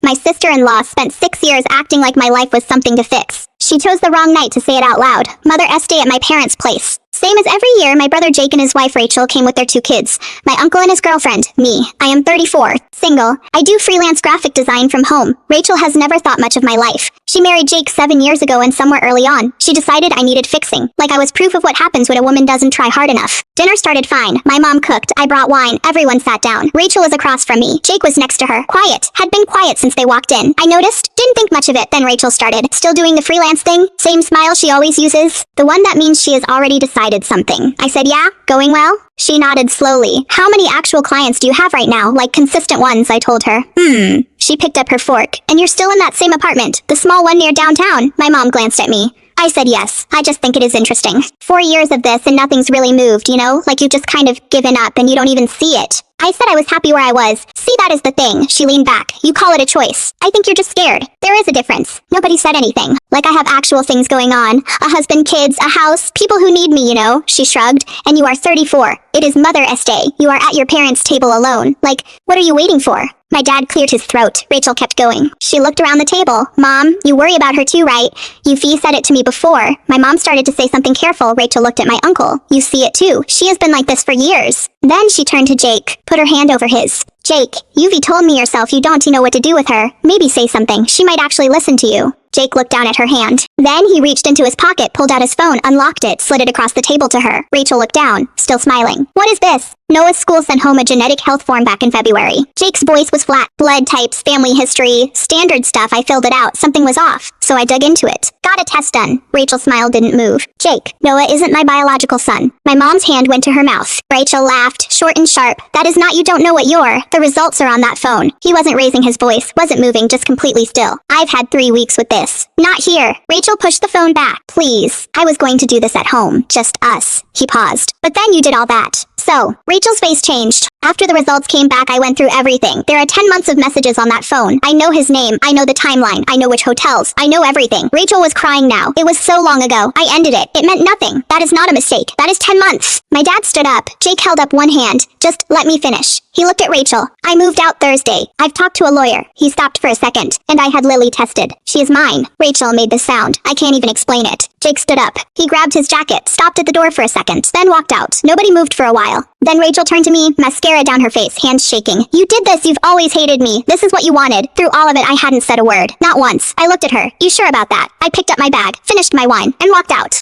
My sister-in-law spent 6 years acting like my life was something to fix. She chose the wrong night to say it out loud. Mother-S Day at my parents' place. Same as every year, my brother Jake and his wife Rachel came with their 2 kids. My uncle and his girlfriend, me. I am 34, single. I do freelance graphic design from home. Rachel has never thought much of my life. She married Jake 7 years ago and somewhere early on, she decided I needed fixing. Like I was proof of what happens when a woman doesn't try hard enough. Dinner started fine. My mom cooked. I brought wine. Everyone sat down. Rachel was across from me. Jake was next to her. Quiet. Had been quiet since they walked in. I noticed. Didn't think much of it. Then Rachel started. Still doing the freelance thing? Same smile she always uses? The one that means she has already decided something. I said, yeah? Going well? She nodded slowly. How many actual clients do you have right now? Like consistent ones, I told her. She picked up her fork. And you're still in that same apartment? The small one near downtown? My mom glanced at me. I said yes. I just think it is interesting. 4 years of this and nothing's really moved, you know? Like you've just kind of given up and you don't even see it. I said I was happy where I was. See, that is the thing. She leaned back. You call it a choice. I think you're just scared. There is a difference. Nobody said anything. Like I have actual things going on. A husband, kids, a house, people who need me, you know? She shrugged. And you are 34. It is Mother-S Day. You are at your parents' table alone. Like, what are you waiting for? My dad cleared his throat. Rachel kept going. She looked around the table. Mom, you worry about her too, right? Yuffie said it to me before. My mom started to say something careful. Rachel looked at my uncle. You see it too. She has been like this for years. Then she turned to Jake, put her hand over his. Jake, Yuffie told me yourself you don't know what to do with her. Maybe say something. She might actually listen to you. Jake looked down at her hand. Then he reached into his pocket, pulled out his phone, unlocked it, slid it across the table to her. Rachel looked down, still smiling. What is this? Noah's school sent home a genetic health form back in February. Jake's voice was flat. Blood types, family history, standard stuff. I filled it out. Something was off, so I dug into it. Got a test done. Rachel's smile didn't move. Jake, Noah isn't my biological son. My mom's hand went to her mouth. Rachel laughed, short and sharp. That is not you don't know what you're. The results are on that phone. He wasn't raising his voice, wasn't moving, just completely still. I've had 3 weeks with this. Not here. Rachel pushed the phone back. Please. I was going to do this at home. Just us. He paused. But then you did all that. So, Rachel's face changed. After the results came back, I went through everything. There are 10 months of messages on that phone. I know his name. I know the timeline. I know which hotels. I know everything. Rachel was crying now. It was so long ago. I ended it. It meant nothing. That is not a mistake. That is 10 months. My dad stood up. Jake held up one hand. Just let me finish. He looked at Rachel. I moved out Thursday. I've talked to a lawyer. He stopped for a second. And I had Lily tested. She is mine. Rachel made this sound. I can't even explain it. Jake stood up. He grabbed his jacket, stopped at the door for a second, then walked out. Nobody moved for a while. Then Rachel turned to me, mascara down her face, hands shaking. You did this. You've always hated me. This is what you wanted. Through all of it, I hadn't said a word. Not once. I looked at her. You sure about that? I picked up my bag, finished my wine, and walked out.